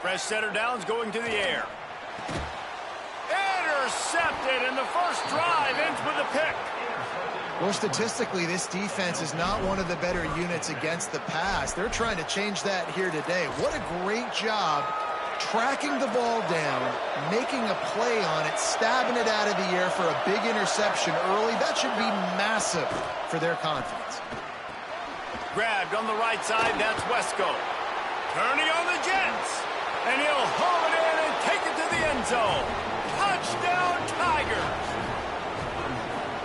Fresh setter downs going to the air. Intercepted, and the first drive ends with a pick. Well, statistically, this defense is not one of the better units against the pass. They're trying to change that here today. What a great job tracking the ball down, making a play on it, stabbing it out of the air for a big interception early. That should be massive for their confidence. Grabbed on the right side, that's Wesco. Turning on the Jets, and he'll haul it in and take it to the end zone. Touchdown, Tigers!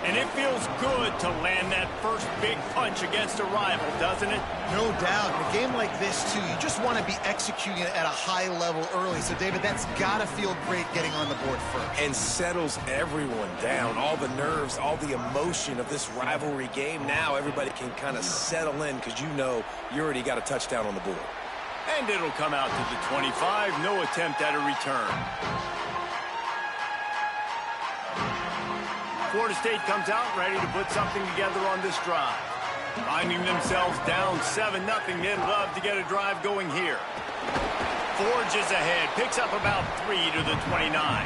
And it feels good to land that first big punch against a rival, doesn't it? No doubt. In a game like this, too, you just want to be executing it at a high level early. So, David, that's got to feel great getting on the board first. And settles everyone down. All the nerves, all the emotion of this rivalry game. Now everybody can kind of settle in because you know you already got a touchdown on the board. And it'll come out to the 25. No attempt at a return. Florida State comes out ready to put something together on this drive. Finding themselves down 7-0, they'd love to get a drive going here. Forges ahead, picks up about 3 to the 29.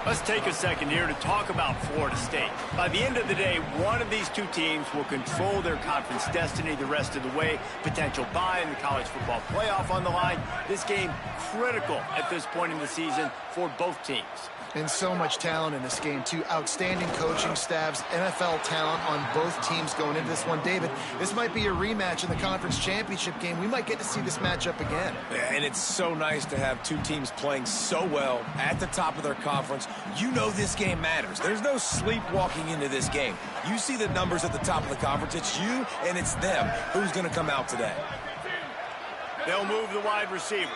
Let's take a second here to talk about Florida State. By the end of the day, one of these two teams will control their conference destiny the rest of the way. Potential bye in the college football playoff on the line. This game critical at this point in the season for both teams. And so much talent in this game, too. Outstanding coaching staffs, NFL talent on both teams going into this one. David, this might be a rematch in the conference championship game. We might get to see this matchup again. And it's so nice to have two teams playing so well at the top of their conference. You know this game matters. There's no sleepwalking into this game. You see the numbers at the top of the conference. It's you and it's them. Who's going to come out today? They'll move the wide receiver.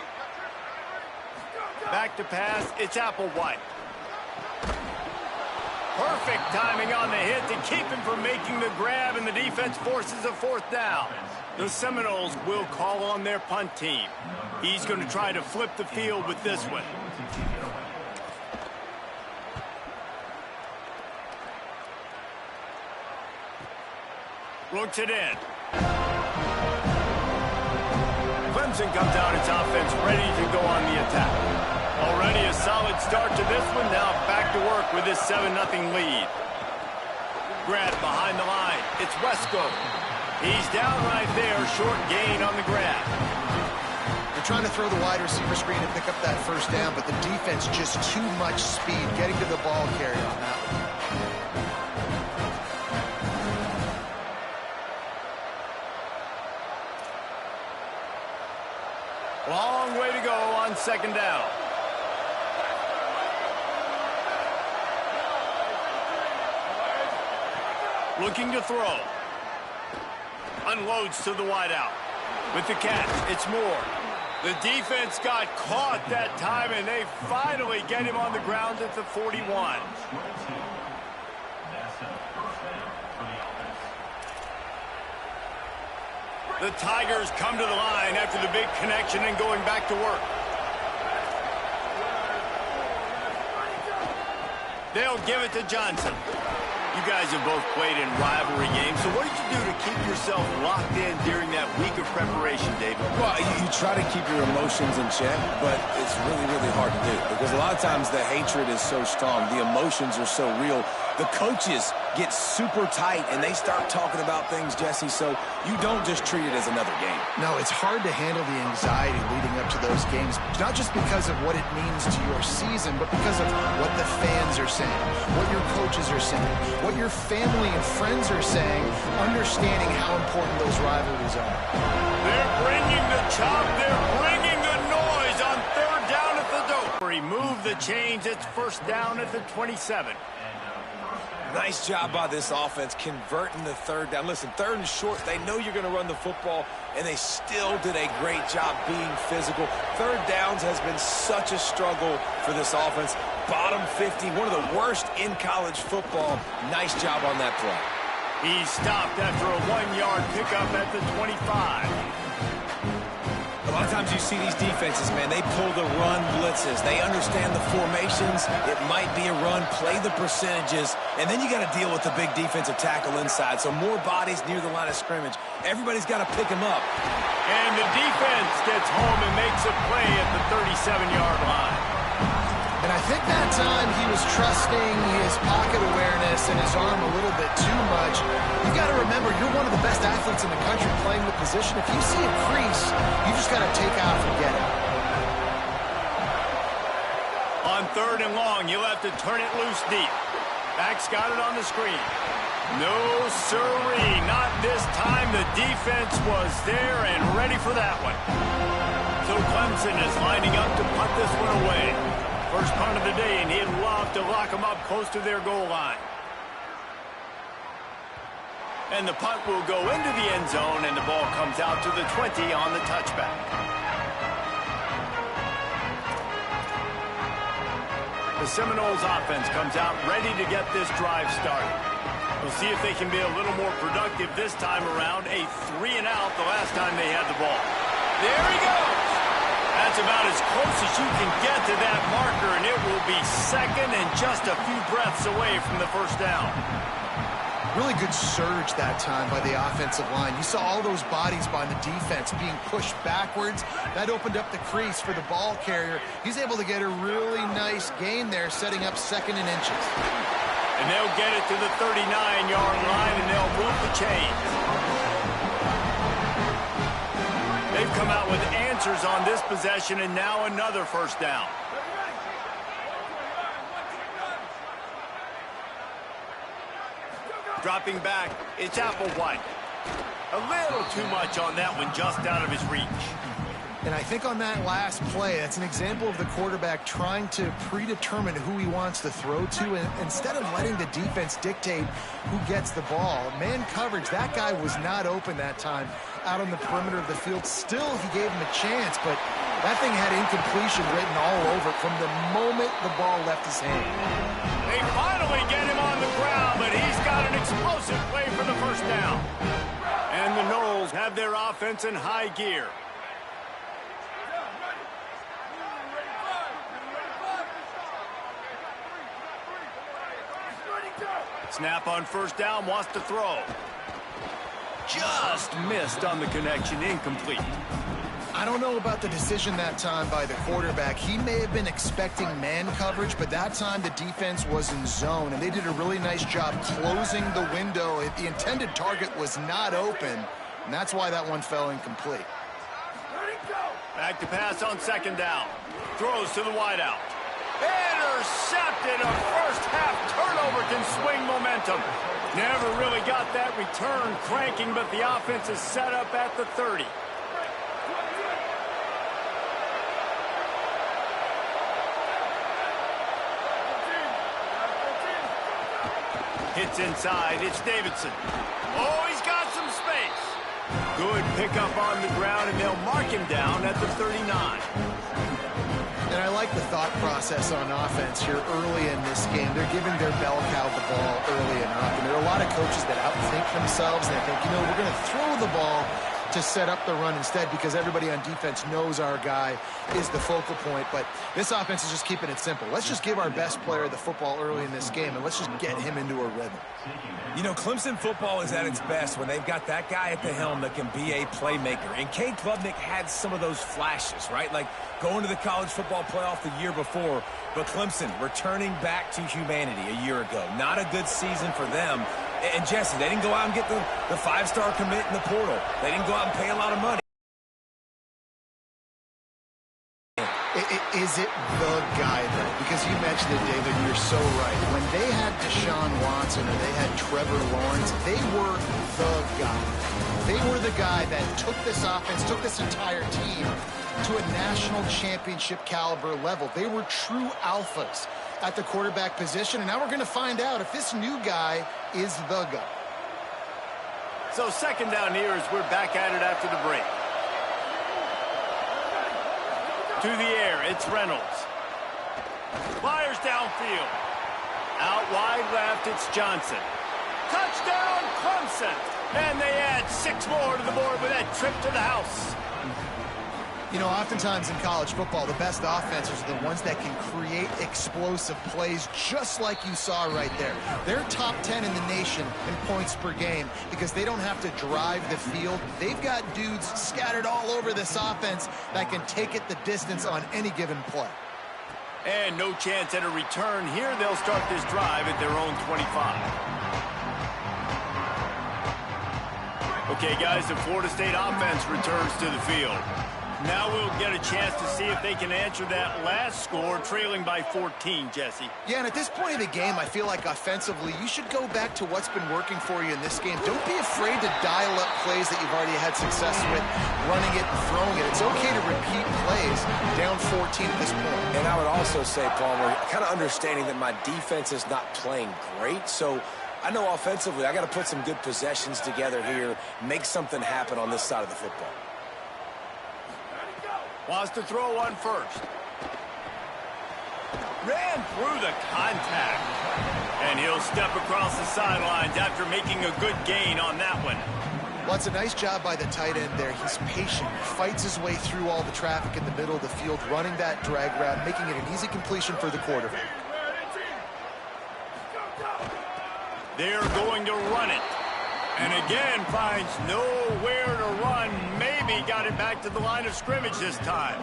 Back to pass, it's Applewhite. Perfect timing on the hit to keep him from making the grab, and the defense forces a fourth down. The Seminoles will call on their punt team. He's going to try to flip the field with this one. Looks it in. Clemson comes out its offense ready to go on the attack. Already a solid start to this one. Now back to work with this 7-0 lead. Grab behind the line. It's Wesco. He's down right there. Short gain on the grab. They're trying to throw the wide receiver screen and pick up that first down, but the defense just too much speed getting to the ball carrier on that one. Long way to go on second down. Looking to throw. Unloads to the wideout. With the catch, it's Moore. The defense got caught that time, and they finally get him on the ground at the 41. The Tigers come to the line after the big connection and going back to work. They'll give it to Johnson. You guys have both played in rivalry games, so what did you do to keep yourself locked in during that week of preparation, David? Well, you try to keep your emotions in check, but it's really, really hard to do because a lot of times the hatred is so strong, the emotions are so real. The coaches get super tight, and they start talking about things, Jesse, so you don't just treat it as another game. No, it's hard to handle the anxiety leading up to those games, not just because of what it means to your season, but because of what the fans are saying, what your coaches are saying, what your family and friends are saying, understanding how important those rivalries are. They're bringing the chop, they're bringing the noise on third down at the door. Remove the chains, it's first down at the 27. Nice job by this offense converting the third down. Listen, third and short, they know you're going to run the football, and they still did a great job being physical. Third downs has been such a struggle for this offense. Bottom 50, one of the worst in college football. Nice job on that play. He stopped after a 1-yard pickup at the 25. A lot of times you see these defenses, man, they pull the run blitzes. They understand the formations. It might be a run, play the percentages, and then you got to deal with the big defensive tackle inside. So more bodies near the line of scrimmage. Everybody's got to pick them up. And the defense gets home and makes a play at the 37-yard line. And I think that time he was trusting his pocket awareness and his arm a little bit too much. You've got to remember, you're one of the best athletes in the country playing the position. If you see a crease, you just got to take off and get it. On 3rd and long, you'll have to turn it loose deep. Back's got it on the screen. No sirree, not this time. The defense was there and ready for that one. So Clemson is lining up to punt this one away. First punt of the day, and he'd love to lock them up close to their goal line. And the punt will go into the end zone, and the ball comes out to the 20 on the touchback. The Seminoles offense comes out ready to get this drive started. We'll see if they can be a little more productive this time around. A 3-and-out the last time they had the ball. There he goes. That's about as close as you can get to that marker, and it will be second and just a few breaths away from the first down. Really good surge that time by the offensive line. You saw all those bodies by the defense being pushed backwards. That opened up the crease for the ball carrier. He's able to get a really nice gain there, setting up 2nd and inches. And they'll get it to the 39-yard line, and they'll move the chains. They've come out with answers on this possession, and now another first down. Dropping back, it's Applewhite. A little too much on that one, just out of his reach. And I think on that last play, that's an example of the quarterback trying to predetermine who he wants to throw to, and instead of letting the defense dictate who gets the ball. Man coverage, that guy was not open that time out on the perimeter of the field. Still, he gave him a chance, but that thing had incompletion written all over it from the moment the ball left his hand. They finally get him on the ground, but he's got an explosive play for the first down. And the Noles have their offense in high gear. Snap on first down, wants to throw. Just missed on the connection, incomplete. I don't know about the decision that time by the quarterback. He may have been expecting man coverage, but that time the defense was in zone, and they did a really nice job closing the window. The intended target was not open, and that's why that one fell incomplete. Back to pass on 2nd down. Throws to the wideout. Intercepted. A first-half turnover can swing momentum. Never really got that return cranking, but the offense is set up at the 30. Hits inside. It's Davidson. Oh, he's got some space. Good pickup on the ground, and they'll mark him down at the 39. And I like the thought process on offense here early in this game. They're giving their bell cow the ball early enough. And there are a lot of coaches that outthink themselves. And they think, you know, we're going to throw the ball to set up the run instead because everybody on defense knows our guy is the focal point. But this offense is just keeping it simple. Let's just give our best player the football early in this game, and let's just get him into a rhythm. You know, Clemson football is at its best when they've got that guy at the helm that can be a playmaker. And Cade Klubnik had some of those flashes, right? Like going to the college football playoff the year before. But Clemson returning back to humanity a year ago. Not a good season for them. And Jesse, they didn't go out and get the 5-star commit in the portal. They didn't go out and pay a lot of money. Is it the guy, though? Because you mentioned it, David, you're so right. When they had Deshaun Watson or they had Trevor Lawrence, they were the guy. They were the guy that took this offense, took this entire team to a national championship caliber level. They were true alphas at the quarterback position, and now we're going to find out if this new guy is the guy. So 2nd down here as we're back at it after the break. To the air, it's Reynolds. Fires downfield. Out wide left, it's Johnson. Touchdown, Clemson! And they add 6 more to the board with that trip to the house. You know, oftentimes in college football, the best offenses are the ones that can create explosive plays, just like you saw right there. They're top 10 in the nation in points per game because they don't have to drive the field. They've got dudes scattered all over this offense that can take it the distance on any given play. And no chance at a return here. They'll start this drive at their own 25. Okay, guys, the Florida State offense returns to the field. Now we'll get a chance to see if they can answer that last score, trailing by 14, Jesse. Yeah, and at this point of the game, I feel like offensively, you should go back to what's been working for you in this game. Don't be afraid to dial up plays that you've already had success with, running it and throwing it. It's okay to repeat plays down 14 at this point. And I would also say, Palmer, kind of understanding that my defense is not playing great, so I know offensively I got to put some good possessions together here, make something happen on this side of the football. Wants to throw on first. Ran through the contact. And he'll step across the sidelines after making a good gain on that one. Well, it's a nice job by the tight end there. He's patient. He fights his way through all the traffic in the middle of the field, running that drag route, making it an easy completion for the quarterback. They're going to run it. And again, finds nowhere to run. Maybe got it back to the line of scrimmage this time.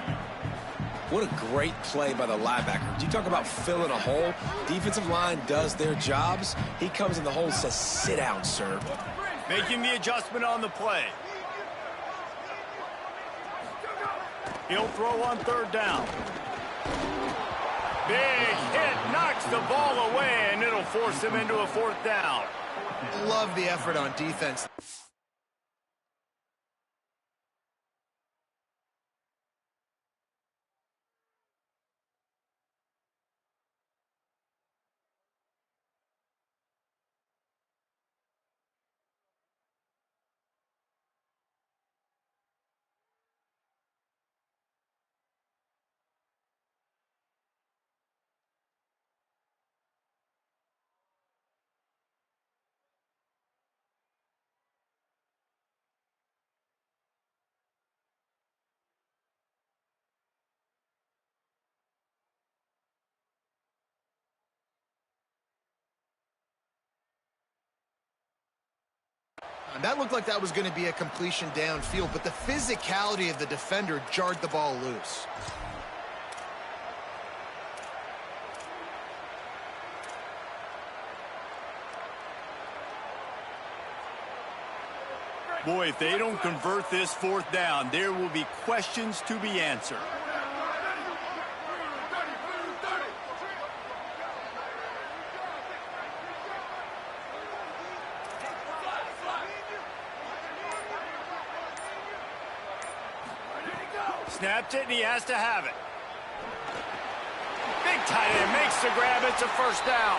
What a great play by the linebacker. You talk about filling a hole. Defensive line does their jobs. He comes in the hole and says, sit down, sir. Making the adjustment on the play. He'll throw on third down. Big hit, knocks the ball away, and it'll force him into a fourth down. Love the effort on defense. That looked like that was going to be a completion downfield, but the physicality of the defender jarred the ball loose. Boy, if they don't convert this fourth down, there will be questions to be answered. Snaps it, and he has to have it. Big tight end makes the grab. It's a first down.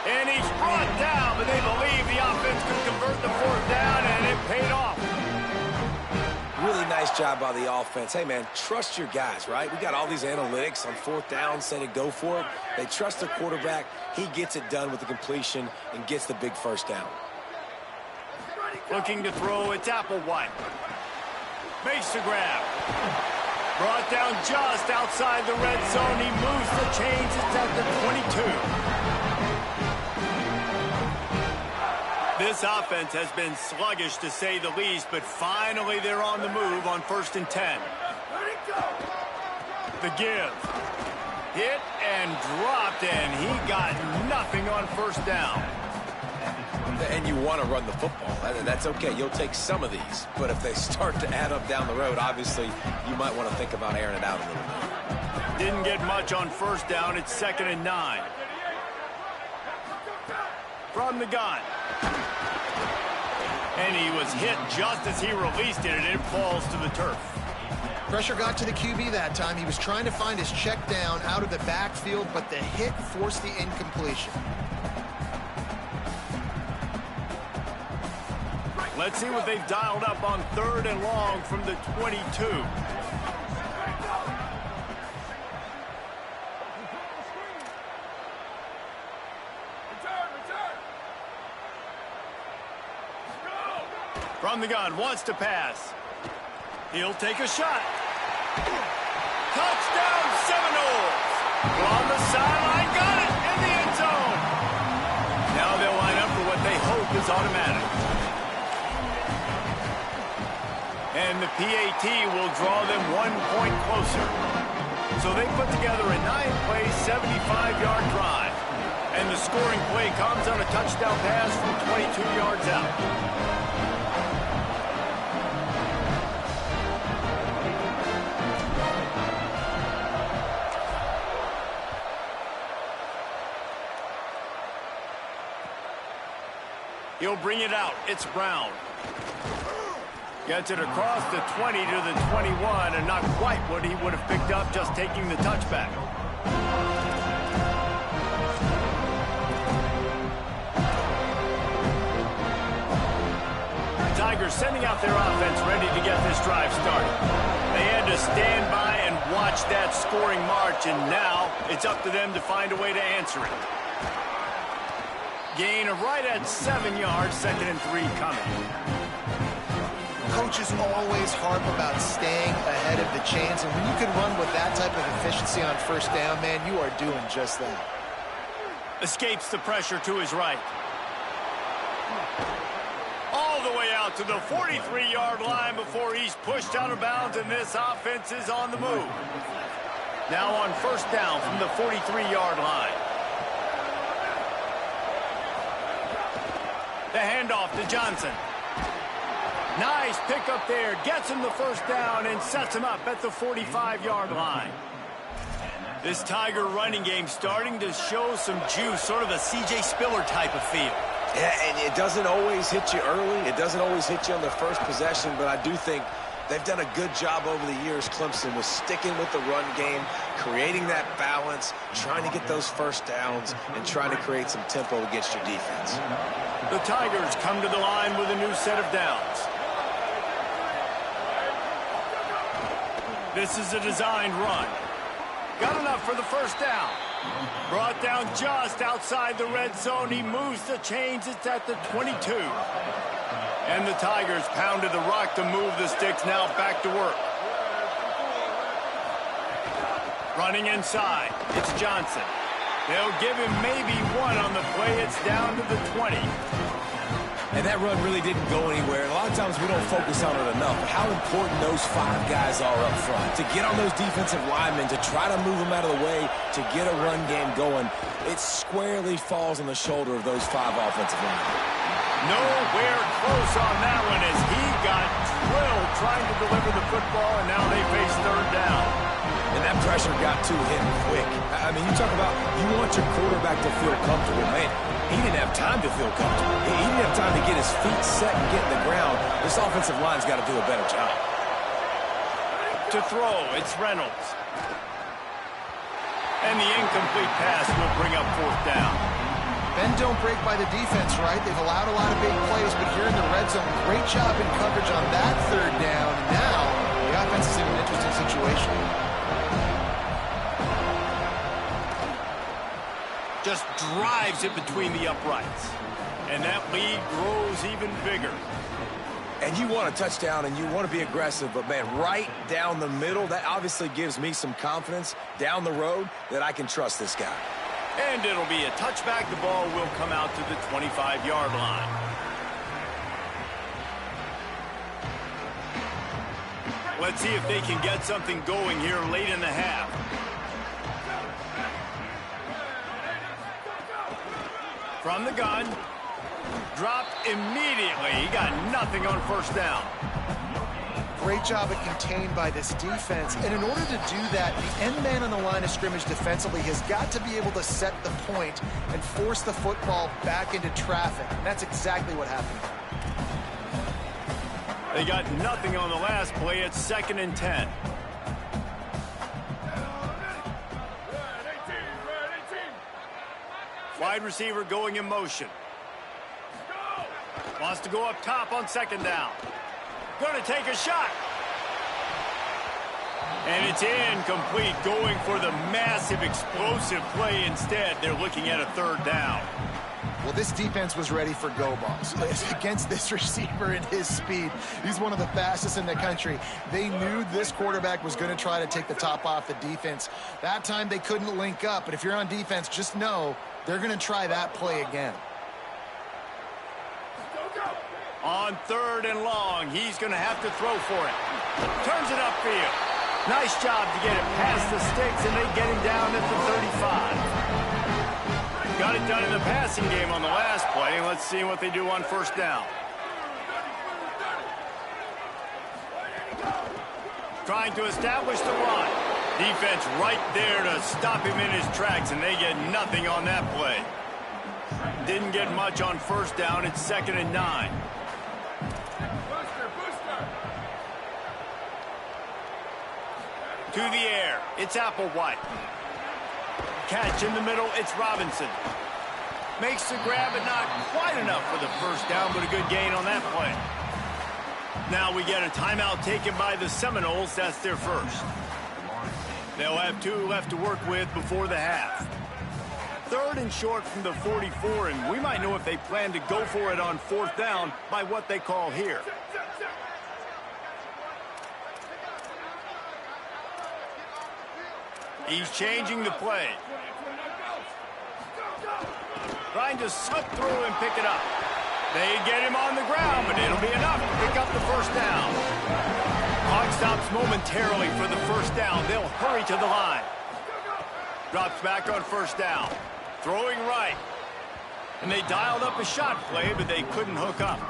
And he's brought down, but they believe the offense could convert the fourth down, and it paid off. Really nice job by the offense. Hey, man, trust your guys, right? We got all these analytics on fourth down, say to go for it. They trust the quarterback. He gets it done with the completion and gets the big first down. Looking to throw, it's Applewhite. Makes the grab. Brought down just outside the red zone. He moves the chains. It's at the 22. This offense has been sluggish, to say the least, but finally they're on the move on 1st and 10. The give. Hit and dropped, and he got nothing on first down. And you want to run the football. That's okay. You'll take some of these. But if they start to add up down the road, obviously, you might want to think about airing it out a little bit. Didn't get much on first down. It's 2nd and 9. From the gun. And he was hit just as he released it, and it falls to the turf. Pressure got to the QB that time. He was trying to find his check down out of the backfield, but the hit forced the incompletion. Let's see what they've dialed up on 3rd and long from the 22. From the gun, wants to pass. He'll take a shot. Touchdown Seminoles! On the sideline, got it in the end zone. Now they'll line up for what they hope is automatic. And the PAT will draw them 1 point closer. So they put together a 9-play, 75-yard drive. And the scoring play comes on a touchdown pass from 22 yards out. He'll bring it out. It's Brown. Gets it across the 20 to the 21, and not quite what he would have picked up just taking the touchback. Tigers sending out their offense ready to get this drive started. They had to stand by and watch that scoring march, and now it's up to them to find a way to answer it. Gain of right at 7 yards, 2nd and 3 coming. Coaches always harp about staying ahead of the chains, and when you can run with that type of efficiency on first down, man, you are doing just that. Escapes the pressure to his right. All the way out to the 43-yard line before he's pushed out of bounds, and this offense is on the move. Now on first down from the 43-yard line. The handoff to Johnson. Nice pickup there. Gets him the first down and sets him up at the 45-yard line. This Tiger running game starting to show some juice, sort of a C.J. Spiller type of feel. Yeah, and it doesn't always hit you early. It doesn't always hit you on the first possession, but I do think they've done a good job over the years, Clemson, with sticking with the run game, creating that balance, trying to get those first downs, and trying to create some tempo against your defense. The Tigers come to the line with a new set of downs. This is a designed run. Got enough for the first down. Brought down just outside the red zone. He moves the chains. It's at the 22. And the Tigers pounded the rock to move the sticks. Now back to work. Running inside. It's Johnson. They'll give him maybe one on the play. It's down to the 20. And that run really didn't go anywhere. A lot of times we don't focus on it enough. But how important those 5 guys are up front. To get on those defensive linemen, to try to move them out of the way, to get a run game going, it squarely falls on the shoulder of those 5 offensive linemen. Nowhere close on that one as he got drilled trying to deliver the football, and now they face third down. And that pressure got to him quick. I mean, you talk about you want your quarterback to feel comfortable. Man, he didn't have time to feel comfortable. He didn't have time to get his feet set and get in the ground. This offensive line's got to do a better job. To throw, it's Reynolds. And the incomplete pass will bring up fourth down. Bend don't break by the defense, right? They've allowed a lot of big plays, but here in the red zone, great job in coverage on that third down. Now, the offense is in an interesting situation. Just drives it between the uprights. And that lead grows even bigger. And you want a touchdown and you want to be aggressive, but man, right down the middle, that obviously gives me some confidence down the road that I can trust this guy. And it'll be a touchback. The ball will come out to the 25-yard line. Let's see if they can get something going here late in the half. From the gun. Dropped immediately. He got nothing on first down. Great job at contained by this defense. And in order to do that, the end man on the line of scrimmage defensively has got to be able to set the point and force the football back into traffic. And that's exactly what happened. They got nothing on the last play. It's 2nd and 10. Wide receiver going in motion. Wants to go up top on 2nd down. Going to take a shot. And it's incomplete, going for the massive explosive play instead. They're looking at a 3rd down. Well, this defense was ready for go balls. Against this receiver and his speed, he's one of the fastest in the country. They knew this quarterback was going to try to take the top off the defense. That time they couldn't link up, but if you're on defense, just know they're going to try that play again. On 3rd and long, he's going to have to throw for it. Turns it upfield. Nice job to get it past the sticks, and they get him down at the 35. Got it done in the passing game on the last play, and let's see what they do on 1st down. Trying to establish the run. Defense right there to stop him in his tracks, and they get nothing on that play. Didn't get much on 1st down. It's 2nd and 9. To the air. It's Applewhite. Catch in the middle. It's Robinson. Makes the grab, but not quite enough for the 1st down, but a good gain on that play. Now we get a timeout taken by the Seminoles. That's their first. They'll have 2 left to work with before the half. 3rd and short from the 44, and we might know if they plan to go for it on 4th down by what they call here. He's changing the play. Trying to slip through and pick it up. They get him on the ground, but it'll be enough to pick up the 1st down. Clock stops momentarily for the 1st down. They'll hurry to the line. Drops back on 1st down. Throwing right. And they dialed up a shot play, but they couldn't hook up.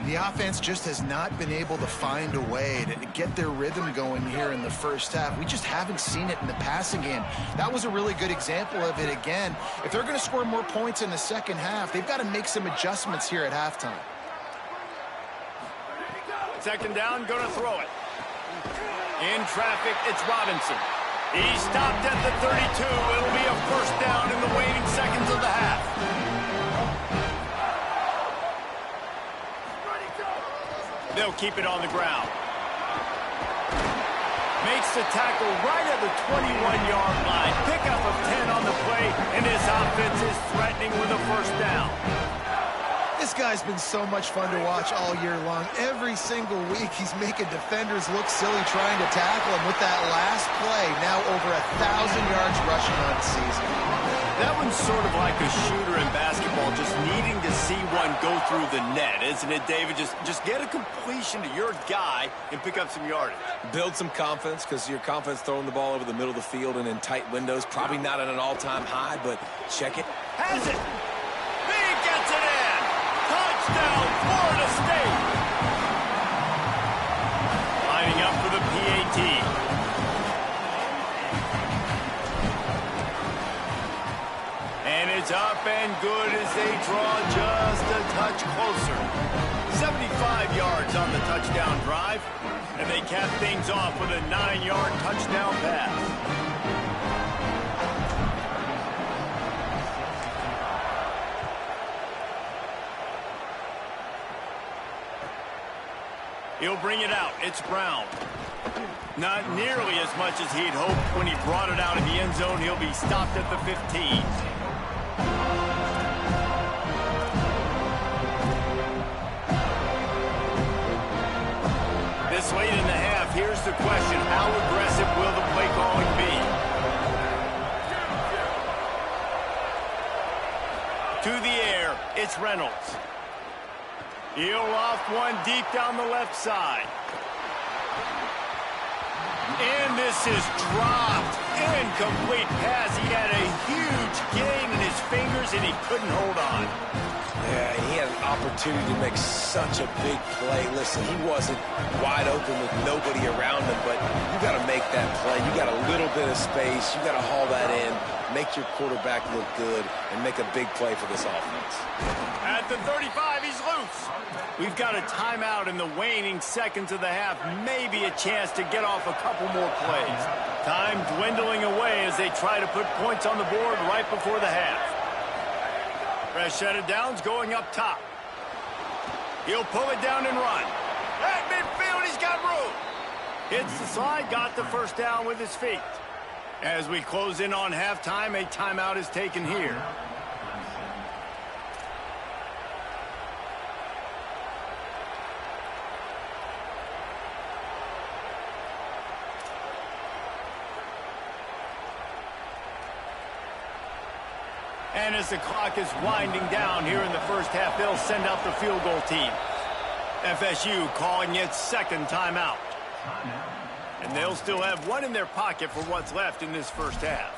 The offense just has not been able to find a way to get their rhythm going here in the 1st half. We just haven't seen it in the passing game. That was a really good example of it again. If they're going to score more points in the 2nd half, they've got to make some adjustments here at halftime. 2nd down, going to throw it. In traffic, it's Robinson. He stopped at the 32. It'll be a 1st down in the waning seconds of the half. They'll keep it on the ground. Makes the tackle right at the 21-yard line. Pickup of 10 on the play, and his offense is threatening with a 1st down. This guy's been so much fun to watch all year long. Every single week, he's making defenders look silly trying to tackle him with that last play. Now over 1,000 yards rushing on the season. That one's sort of like a shooter in basketball, just needing to see one go through the net, isn't it, David? Just get a completion to your guy and pick up some yardage. Build some confidence, because your confidence throwing the ball over the middle of the field and in tight windows, probably not at an all-time high, but check it. Has it. He gets it in. Touchdown, Florida State. Lining up for the PAT. And it's up and good as they draw just a touch closer. 75 yards on the touchdown drive, and they cap things off with a 9-yard touchdown pass. He'll bring it out. It's Brown. Not nearly as much as he'd hoped when he brought it out of the end zone. He'll be stopped at the 15. This late in the half, here's the question. How aggressive will the play calling be? To the air, it's Reynolds. He'll loft one deep down the left side. And this is dropped. Incomplete pass. He had a huge gain in his fingers, and he couldn't hold on. Yeah, he had an opportunity to make such a big play. Listen, he wasn't wide open with nobody around him, but you got to make that play. You got a little bit of space. You got to haul that in, make your quarterback look good, and make a big play for this offense. At the 35, he's loose. We've got a timeout in the waning seconds of the half. Maybe a chance to get off a couple more plays. Time dwindling away as they try to put points on the board right before the half. Fresh set of downs going up top. He'll pull it down and run. At midfield, he's got room. Hits the slide, got the 1st down with his feet. As we close in on halftime, a timeout is taken here. And as the clock is winding down here in the first half, they'll send out the field goal team. FSU calling its second timeout. And they'll still have one in their pocket for what's left in this first half.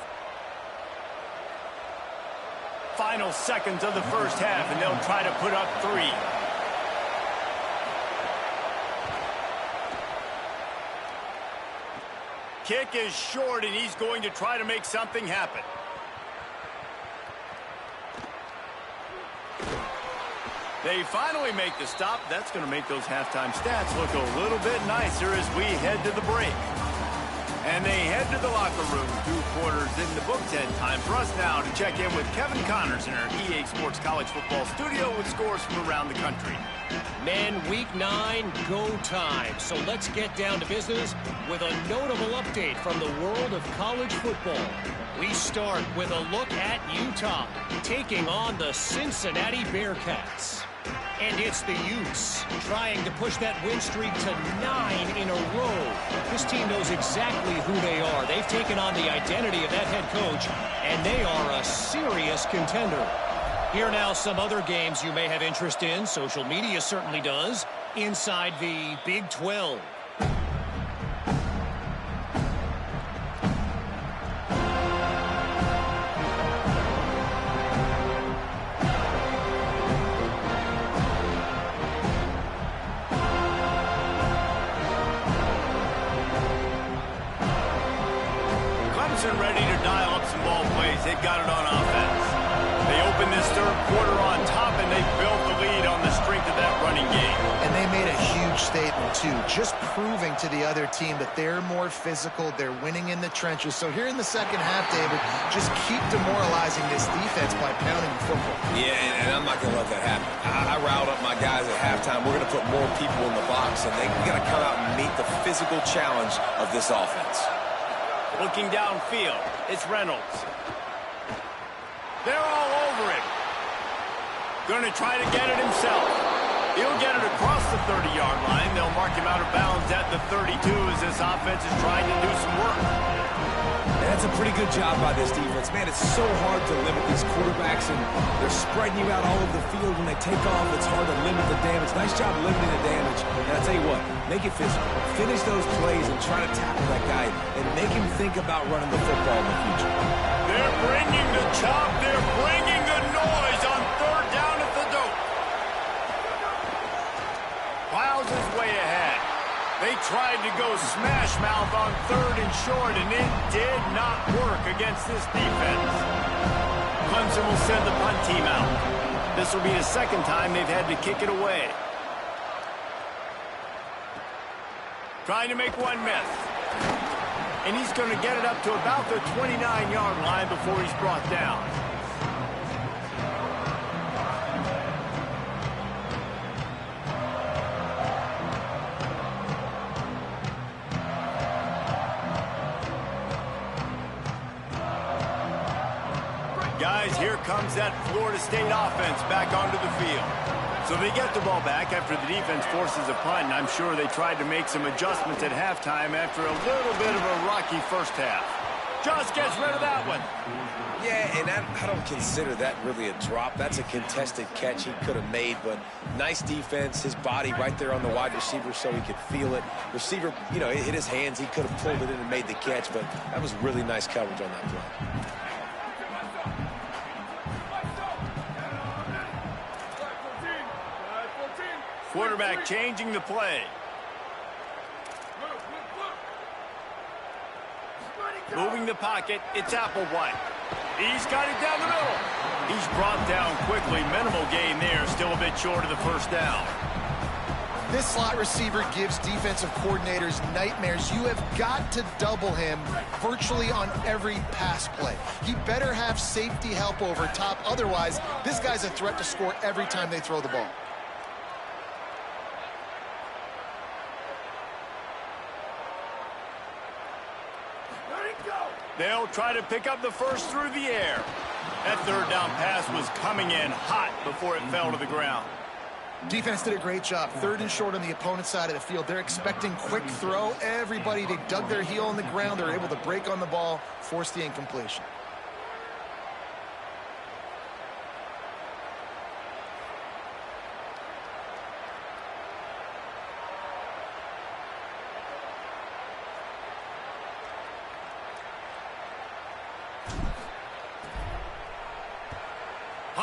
Final seconds of the first half, and they'll try to put up 3. Kick is short, and he's going to try to make something happen. They finally make the stop. That's going to make those halftime stats look a little bit nicer as we head to the break. And they head to the locker room. 2 quarters in the books, and time for us now to check in with Kevin Connors in our EA Sports College Football studio with scores from around the country. Men, week 9, go time. So let's get down to business with a notable update from the world of college football. We start with a look at Utah taking on the Cincinnati Bearcats. And it's the Utes trying to push that win streak to 9 in a row. This team knows exactly who they are. They've taken on the identity of that head coach, and they are a serious contender. Here now some other games you may have interest in. Social media certainly does. Inside the Big 12. Clemson ready to dial up some ball plays. They've got it on offense. They open this third quarter on top, and they built the lead on the strength of that running game. And they made a huge statement, too, just proving to the other team that they're more physical, they're winning in the trenches. So here in the second half, David, just keep demoralizing this defense by pounding the football. Yeah, and I'm not going to let that happen. I riled up my guys at halftime. We're going to put more people in the box, and they got to come out and meet the physical challenge of this offense. Looking downfield, it's Reynolds. They're all over him. Going to try to get it himself. He'll get it across the 30-yard line. They'll mark him out of bounds at the 32 as this offense is trying to do some work. And that's a pretty good job by this defense. Man, it's so hard to limit these quarterbacks, and they're spreading you out all over the field. When they take off, it's hard to limit the damage. Nice job limiting the damage. And I'll tell you what, make it physical. Finish those plays and try to tackle that guy and make him think about running the football in the future. They're bringing the chop. They're bringing the noise on third down at the dope. Plows his way ahead. They tried to go smash mouth on third and short, and it did not work against this defense. Clemson will send the punt team out. This will be the second time they've had to kick it away. Trying to make one miss. And he's going to get it up to about the 29-yard line before he's brought down. Guys, here comes that Florida State offense back onto the field. So they get the ball back after the defense forces a punt, and I'm sure they tried to make some adjustments at halftime after a little bit of a rocky first half. Just gets rid of that one. Yeah, and I don't consider that really a drop. That's a contested catch he could have made, but nice defense. His body right there on the wide receiver so he could feel it. Receiver, you know, it hit his hands. He could have pulled it in and made the catch, but that was really nice coverage on that play. Quarterback changing the play. Moving the pocket, it's Applewhite. He's got it down the middle. He's brought down quickly. Minimal gain there, still a bit short of the first down. This slot receiver gives defensive coordinators nightmares. You have got to double him virtually on every pass play. He better have safety help over top. Otherwise, this guy's a threat to score every time they throw the ball. They'll try to pick up the first through the air. That third down pass was coming in hot before it fell to the ground. Defense did a great job. Third and short on the opponent's side of the field. They're expecting quick throw. Everybody, they dug their heel on the ground. They're able to break on the ball, force the incompletion.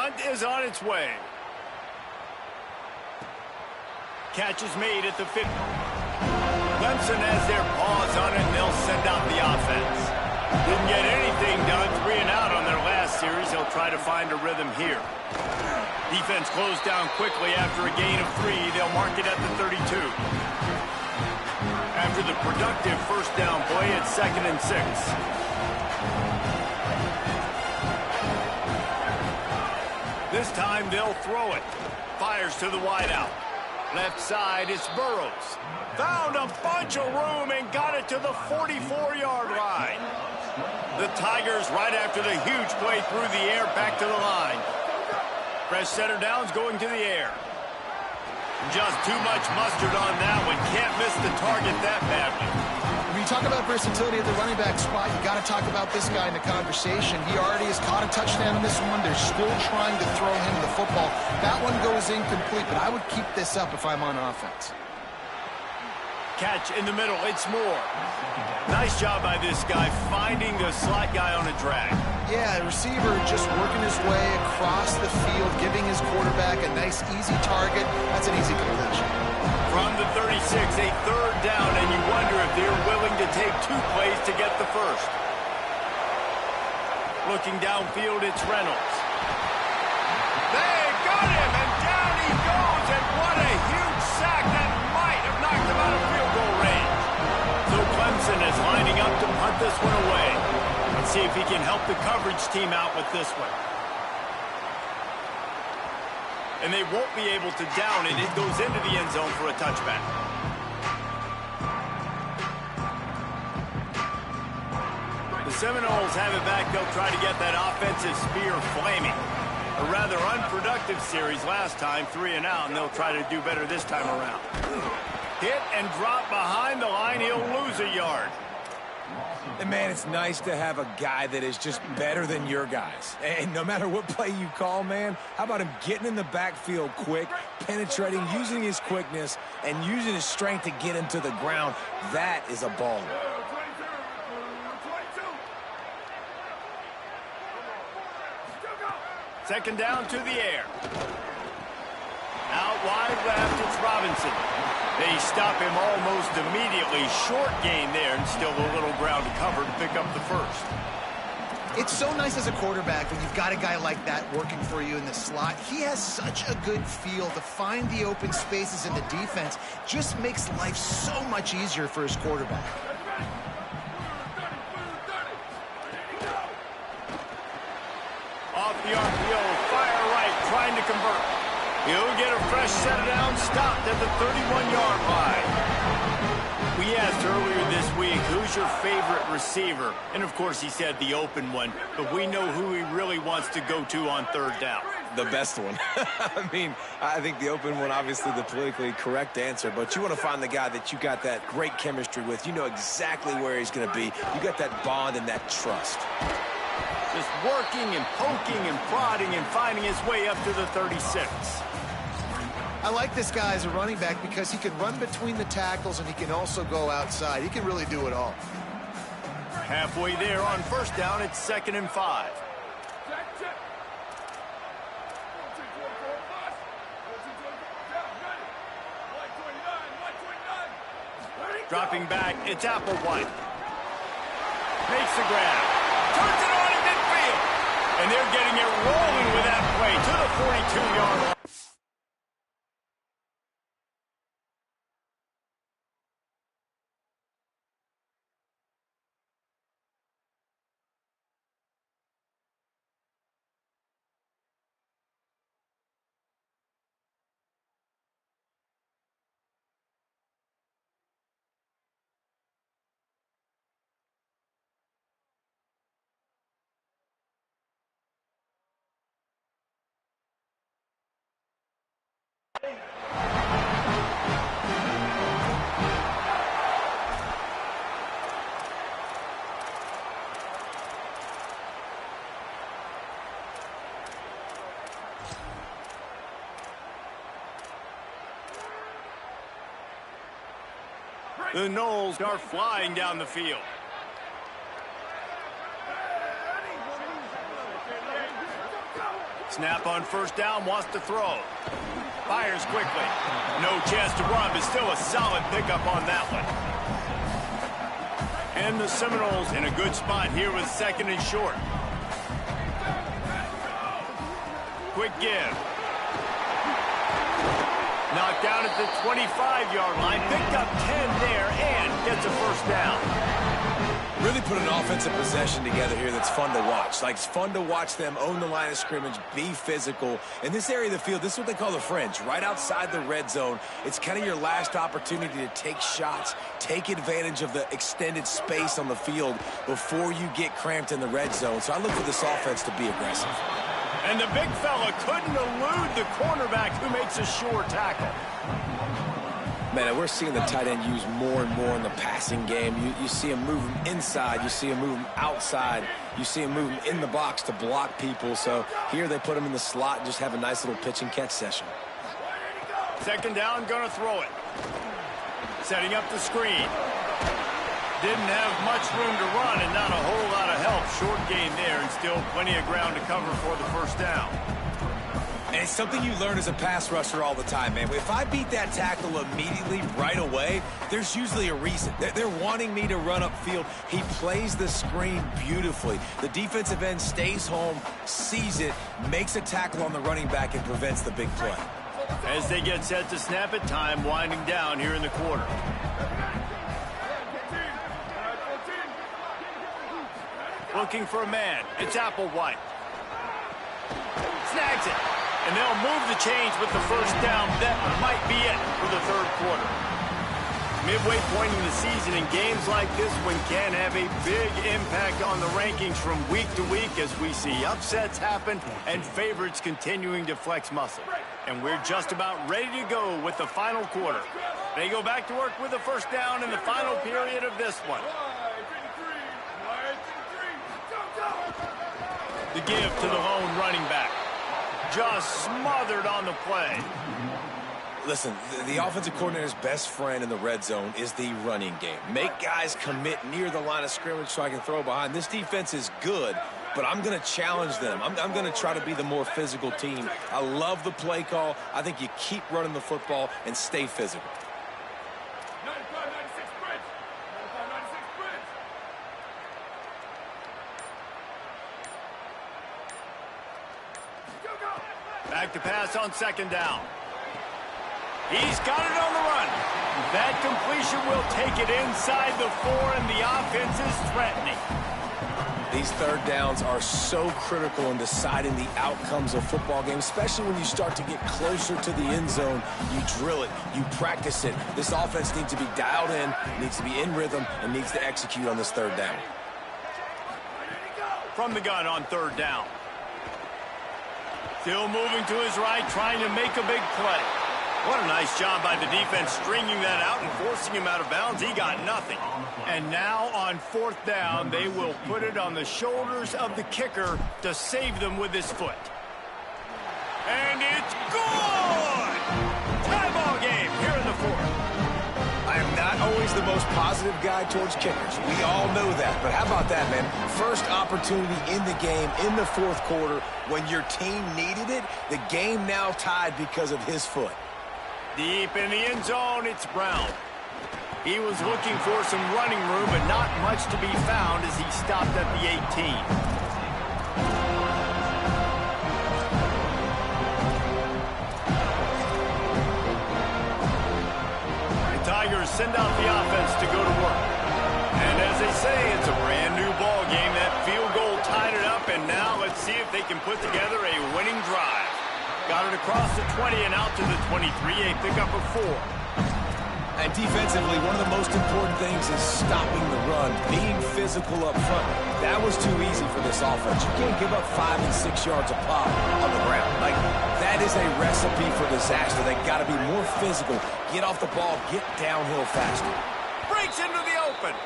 punt is on its way. Catch is made at the 50. Clemson has their paws on it, and they'll send out the offense. Didn't get anything done, 3 and out on their last series. They'll try to find a rhythm here. Defense closed down quickly after a gain of 3. They'll mark it at the 32. After the productive first down play, it's 2nd and 6. This time they'll throw it. Fires to the wideout. Left side, it's Burrows. Found a bunch of room and got it to the 44-yard line. The Tigers, right after the huge play through the air, back to the line. Fresh center downs going to the air. Just too much mustard on that one. Can't miss the target that badly. When you talk about versatility at the running back spot, you got to talk about this guy in the conversation. He already has caught a touchdown in this one. They're still trying to throw him the football. That one goes incomplete, but I would keep this up if I'm on offense. Catch in the middle. It's Moore. Nice job by this guy finding the slot guy on a drag. Yeah, the receiver just working his way across the field, giving his quarterback a nice, easy target. That's an easy completion. From the 36, a 3rd down, and you wonder if they're willing to take 2 plays to get the first. Looking downfield, it's Reynolds. They got him, and down he goes, and what a huge sack that might have knocked him out of field goal range. So Clemson is lining up to punt this one away. Let's see if he can help the coverage team out with this one. And they won't be able to down it. It goes into the end zone for a touchback. The Seminoles have it back. They'll try to get that offensive spear flaming. A rather unproductive series last time, 3 and out, and they'll try to do better this time around. Hit and drop behind the line. He'll lose a yard. And, man, it's nice to have a guy that is just better than your guys. And no matter what play you call, man, how about him getting in the backfield quick, penetrating, using his quickness, and using his strength to get him to the ground. That is a baller. Second down to the air. Out wide left, it's Robinson. They stop him almost immediately. Short gain there, and still a little ground to cover to pick up the first. It's so nice as a quarterback when you've got a guy like that working for you in the slot. He has such a good feel to find the open spaces in the defense. Just makes life so much easier for his quarterback. Off the RPO, fire right, trying to convert. He'll get a fresh set down, stopped at the 31-yard line. We asked earlier this week, who's your favorite receiver? And, of course, he said the open one, but we know who he really wants to go to on 3rd down. The best one. I mean, I think the open one, obviously the politically correct answer, but you want to find the guy that you got that great chemistry with. You know exactly where he's going to be. You got that bond and that trust. Just working and poking and prodding and finding his way up to the 36. I like this guy as a running back because he can run between the tackles and he can also go outside. He can really do it all. Halfway there on 1st down, it's 2nd and 5. Dropping back, it's Applewhite. Makes the grab. Turns it on in midfield. And they're getting it rolling with that play to the 42-yard line. The Noles are flying down the field. Snap on first down, wants to throw. Fires quickly. No chance to run, but still a solid pickup on that one. And the Seminoles in a good spot here with 2nd and short. Quick give. Knocked down at the 25-yard line. Picked up 10 there and gets a first down. Really put an offensive possession together here that's fun to watch. Like, it's fun to watch them own the line of scrimmage, be physical. In this area of the field, this is what they call the fringe, right outside the red zone. It's kind of your last opportunity to take shots, take advantage of the extended space on the field before you get cramped in the red zone. So I look for this offense to be aggressive. And the big fella couldn't elude the cornerback who makes a sure tackle. Man, we're seeing the tight end used more and more in the passing game. You see him move him inside. You see him move him outside. You see him move him in the box to block people. So here they put him in the slot and just have a nice little pitch and catch session. 2nd down, gonna throw it. Setting up the screen. Didn't have much room to run and not a whole lot of help. Short gain there and still plenty of ground to cover for the first down. And it's something you learn as a pass rusher all the time, man. If I beat that tackle immediately, right away, there's usually a reason. They're wanting me to run upfield. He plays the screen beautifully. The defensive end stays home, sees it, makes a tackle on the running back, and prevents the big play. As they get set to snap it, time winding down here in the quarter. Looking for a man. It's Applewhite. Snags it. And they'll move the chains with the first down. That might be it for the 3rd quarter. Midway point in the season, and games like this one can have a big impact on the rankings from week to week as we see upsets happen and favorites continuing to flex muscle. And we're just about ready to go with the final quarter. They go back to work with the first down in the final period of this one. The give to the lone running back. Just smothered on the play. Listen, the offensive coordinator's best friend in the red zone is the running game. Make guys commit near the line of scrimmage so I can throw behind. This defense is good, but I'm going to challenge them. I'm going to try to be the more physical team. I love the play call. I think you keep running the football and stay physical. Back to pass on 2nd down. He's got it on the run. That completion will take it inside the 4, and the offense is threatening. These 3rd downs are so critical in deciding the outcomes of football games, especially when you start to get closer to the end zone. You drill it, you practice it. This offense needs to be dialed in, needs to be in rhythm, and needs to execute on this 3rd down. From the gun on 3rd down. Still moving to his right, trying to make a big play. What a nice job by the defense stringing that out and forcing him out of bounds. He got nothing. And now on 4th down, they will put it on the shoulders of the kicker to save them with his foot. And it's good! Tie ball game here in the 4th. I am not always the most positive guy towards kickers. We all know that. But how about that, man? First opportunity in the game, in the 4th quarter, when your team needed it, the game now tied because of his foot. Deep in the end zone, it's Brown. He was looking for some running room, but not much to be found as he stopped at the 18. Tigers send out the offense to go to work. And as they say, it's a brand new ball game. That field goal tied it up, and now let's see if they can put together a winning drive. Got it across the 20 and out to the 23, a pickup of 4. And defensively, one of the most important things is stopping the run, being physical up front. That was too easy for this offense. You can't give up 5 and 6 yards a pop on the ground. Like, that is a recipe for disaster. They got to be more physical, get off the ball, get downhill faster. Breaks into the open.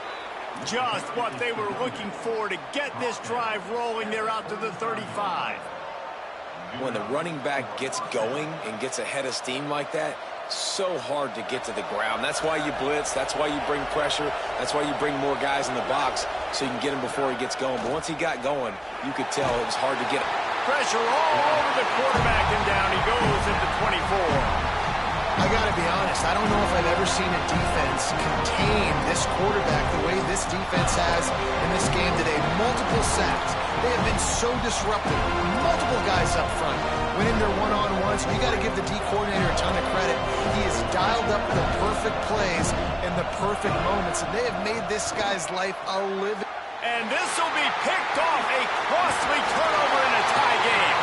Just what they were looking for to get this drive rolling. They're out to the 35. When the running back gets going and gets ahead of steam like that, so hard to get to the ground. That's why you blitz. That's why you bring pressure. That's why you bring more guys in the box so you can get him before he gets going. But once he got going, you could tell it was hard to get him. pressure all over the quarterback, and down he goes at the 24. I got to be honest, I don't know if I've ever seen a defense contain this quarterback the way this defense has in this game today. Multiple sacks. They have been so disruptive. Multiple guys up front winning their one-on-ones. You got to give the D coordinator a ton of credit. He has dialed up the perfect plays and the perfect moments, and they have made this guy's life a living. And this will be picked off, a costly turnover in a tie game.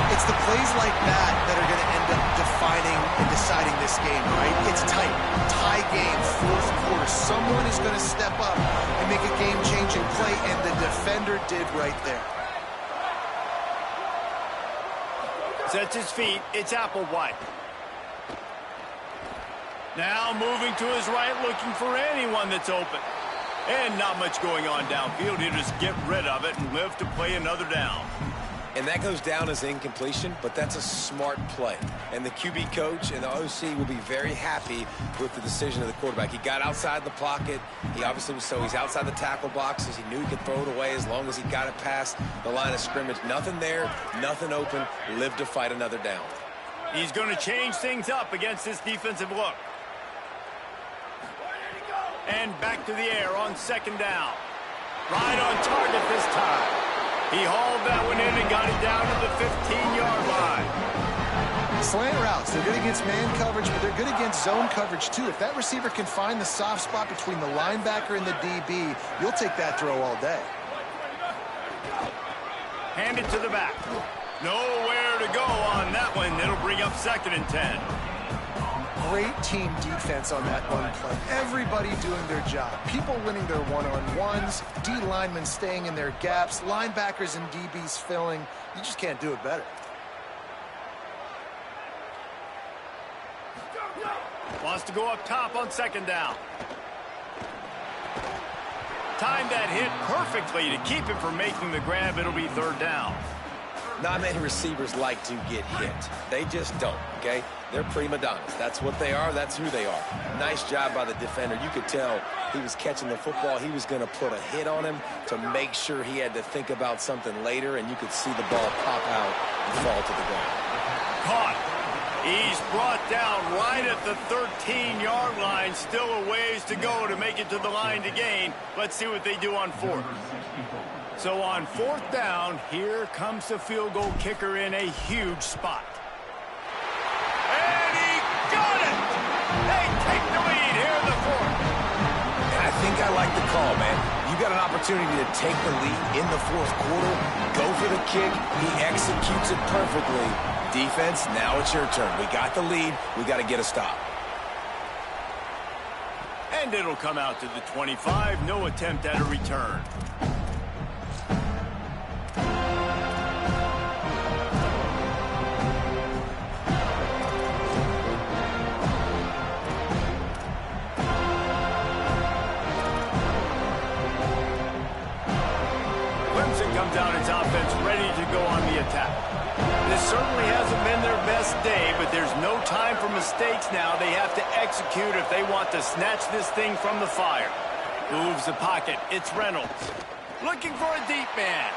It's the plays like that that are going to end up defining and deciding this game, right? It's tight. Tie game, fourth quarter. Someone is going to step up and make a game-changing play, and the defender did right there. Sets his feet. It's Applewhite. Now moving to his right, looking for anyone that's open. And not much going on downfield. He'll just get rid of it and live to play another down. And that goes down as incompletion, but that's a smart play. And the QB coach and the OC will be very happy with the decision of the quarterback. He got outside the pocket. He obviously was he's outside the tackle boxes. He knew he could throw it away as long as he got it past the line of scrimmage. Nothing there, nothing open. Live to fight another down. He's going to change things up against this defensive look. And back to the air on second down. Right on target this time. He hauled that one in and got it down to the 15-yard line. Slant routes, they're good against man coverage, but they're good against zone coverage too. If that receiver can find the soft spot between the linebacker and the DB, you'll take that throw all day. Hand it to the back. Nowhere to go on that one. It'll bring up 2nd and 10. Great team defense on that one play. Everybody doing their job. People winning their one-on-ones, D linemen staying in their gaps, linebackers and DBs filling. You just can't do it better. Wants to go up top on second down. Timed that hit perfectly to keep him from making the grab. It'll be 3rd down. Not many receivers like to get hit. They just don't, okay? They're prima donnas. That's what they are. That's who they are. Nice job by the defender. You could tell he was catching the football. He was going to put a hit on him to make sure he had to think about something later, and you could see the ball pop out and fall to the ground. Caught. He's brought down right at the 13-yard line. Still a ways to go to make it to the line to gain. Let's see what they do on 4th. So on 4th down, here comes the field goal kicker in a huge spot. And he got it! They take the lead here in the 4th. I think I like the call, man. You got an opportunity to take the lead in the 4th quarter. Go for the kick. He executes it perfectly. Defense, now it's your turn. We got the lead. We got to get a stop. And it'll come out to the 25. No attempt at a return. Clemson comes out its offense ready to go on the attack. This certainly hasn't been their best day, but there's no time for mistakes now. They have to execute if they want to snatch this thing from the fire. Moves the pocket. It's Reynolds. Looking for a deep man.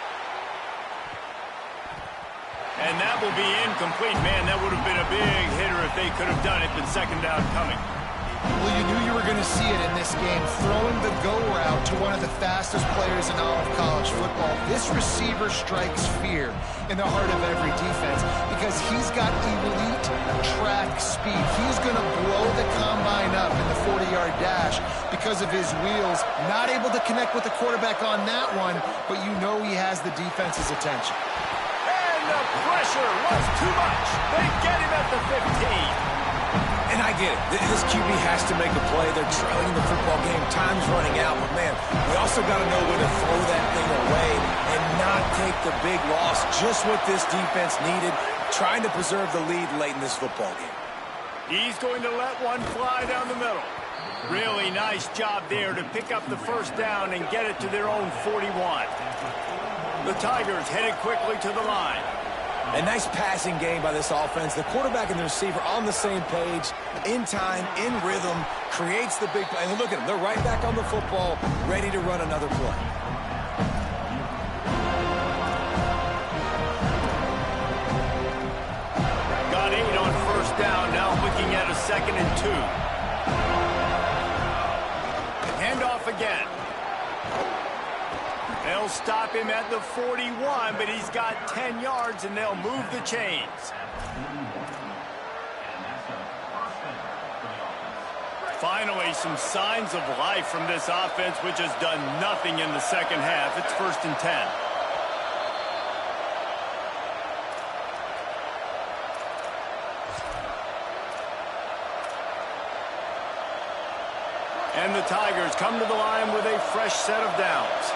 And that will be incomplete. Man, that would have been a big hitter if they could have done it, but 2nd down coming. Well, you knew you were going to see it in this game, throwing the go route to one of the fastest players in all of college football. This receiver strikes fear in the heart of every defense because he's got elite track speed. He's going to blow the combine up in the 40-yard dash because of his wheels. Not able to connect with the quarterback on that one, but you know he has the defense's attention. And the pressure was too much. They get him at the 15. And I get it. This QB has to make a play. They're trailing the football game. Time's running out. But, man, we also got to know when to throw that thing away and not take the big loss. Just what this defense needed, trying to preserve the lead late in this football game. He's going to let one fly down the middle. Really nice job there to pick up the 1st down and get it to their own 41. The Tigers headed quickly to the line. A nice passing game by this offense. The quarterback and the receiver on the same page, in time, in rhythm, creates the big play. And look at them. They're right back on the football, ready to run another play. 2nd and 2. Handoff again. They'll stop him at the 41, but he's got 10 yards, and they'll move the chains. Finally, some signs of life from this offense, which has done nothing in the second half. It's 1st and 10. And the Tigers come to the line with a fresh set of downs.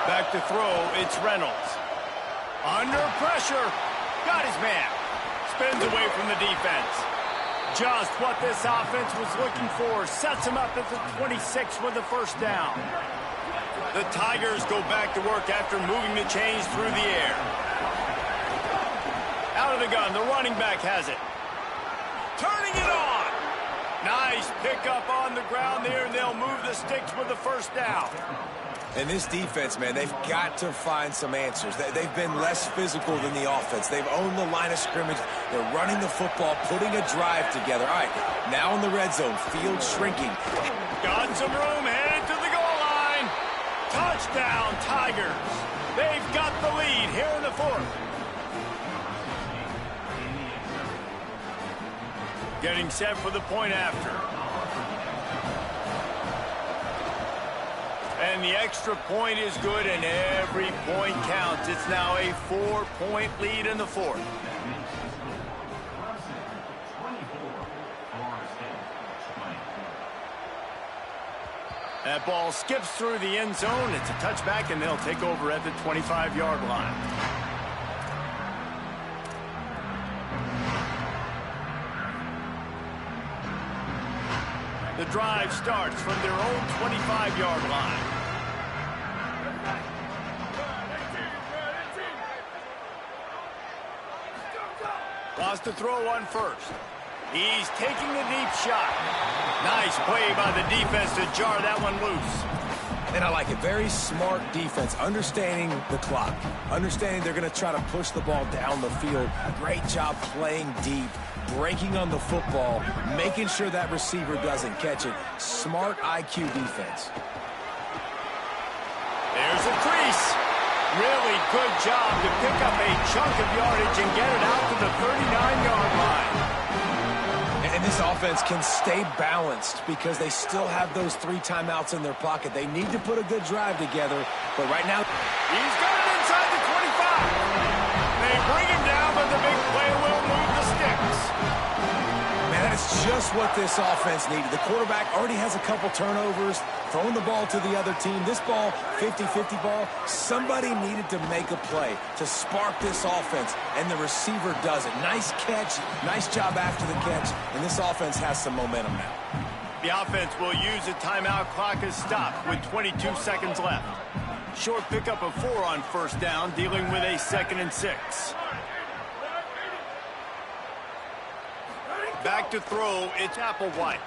Back to throw, it's Reynolds. Under pressure. Got his man. Spins away from the defense. Just what this offense was looking for. Sets him up at the 26 with the 1st down. The Tigers go back to work after moving the chains through the air. Out of the gun, the running back has it. Turning it on. Nice pickup on the ground there, and they'll move the sticks with the 1st down. And this defense, man, they've got to find some answers. They've been less physical than the offense. They've owned the line of scrimmage. They're running the football, putting a drive together. All right, now in the red zone, field shrinking. Got some room, headed to the goal line. Touchdown, Tigers. They've got the lead here in the 4th. Getting set for the point after. And the extra point is good, and every point counts. It's now a 4-point lead in the 4th. That ball skips through the end zone. It's a touchback, and they'll take over at the 25-yard line. The drive starts from their own 25-yard line. Lost the throw on 1st. He's taking a deep shot. Nice play by the defense to jar that one loose. And I like it. Very smart defense, understanding the clock, understanding they're going to try to push the ball down the field. Great job playing deep, breaking on the football, making sure that receiver doesn't catch it. Smart IQ defense. There's a crease. Really good job to pick up a chunk of yardage and get it out to the 39-yard line. And this offense can stay balanced because they still have those 3 timeouts in their pocket. They need to put a good drive together, but right now... He's got it inside the 25. They bring him down, but the big play will move the sticks. Man, that's just what this offense needed. The quarterback already has a couple turnovers, throwing the ball to the other team. This ball, 50-50 ball, somebody needed to make a play to spark this offense, and the receiver does it. Nice catch, nice job after the catch, and this offense has some momentum now. The offense will use a timeout. Clock is stopped with 22 seconds left. Short pickup of 4 on 1st down, dealing with a 2nd and 6. Back to throw, it's Applewhite.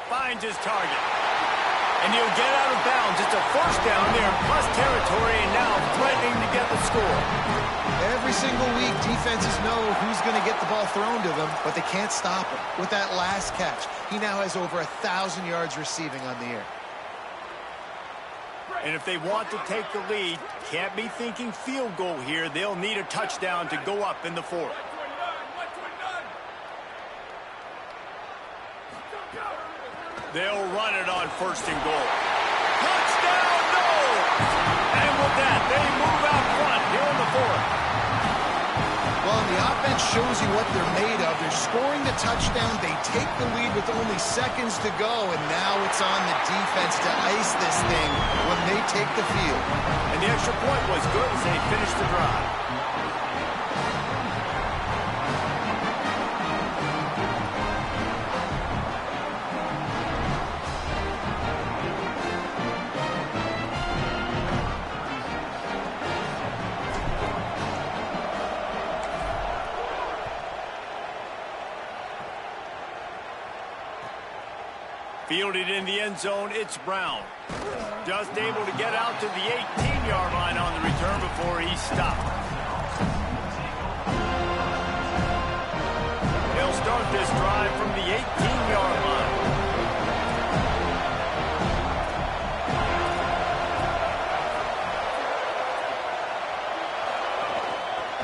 Finds his target. And he'll get out of bounds. It's a 1st down there, plus territory, and now threatening to get the score. Every single week, defenses know who's going to get the ball thrown to them, but they can't stop him. With that last catch, he now has over 1,000 yards receiving on the year. And if they want to take the lead, can't be thinking field goal here. They'll need a touchdown to go up in the 4th. They'll run it on 1st and goal. Touchdown, no! And with that, they move out front here in the 4th. Well, the offense shows you what they're made of. They're scoring the touchdown. They take the lead with only seconds to go, and now it's on the defense to ice this thing when they take the field. And the extra point was good as they finished the drive. Fielded in the end zone, it's Brown. Just able to get out to the 18-yard line on the return before he stopped. He'll start this drive from the 18-yard line.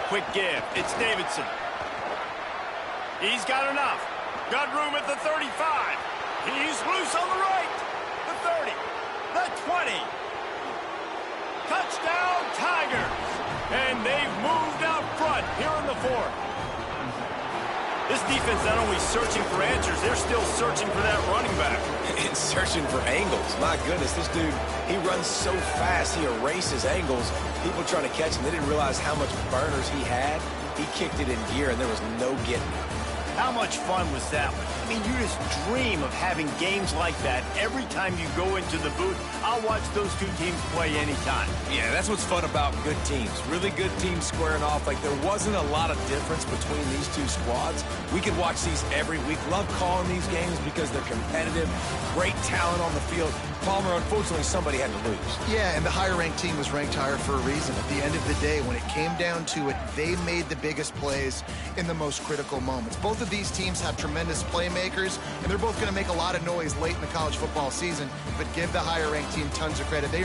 Quick give. It's Davidson. He's got enough. Got room at the 35. He's loose on the right. The 30. The 20. Touchdown, Tigers. And they've moved out front here in the fourth. This defense not only searching for answers, they're still searching for that running back. And searching for angles. My goodness, this dude, he runs so fast, he erases angles. People trying to catch him, they didn't realize how much burners he had. He kicked it in gear, and there was no getting it. How much fun was that one? I mean, you just dream of having games like that every time you go into the booth. I'll watch those two teams play anytime. Yeah, that's what's fun about good teams. Really good teams squaring off. Like, there wasn't a lot of difference between these two squads. We could watch these every week. Love calling these games because they're competitive. Great talent on the field. Palmer, unfortunately, somebody had to lose. Yeah, and the higher-ranked team was ranked higher for a reason. At the end of the day, when it came down to it, they made the biggest plays in the most critical moments. Both of these teams have tremendous playmakers, and they're both going to make a lot of noise late in the college football season, but give the higher-ranked team tons of credit. They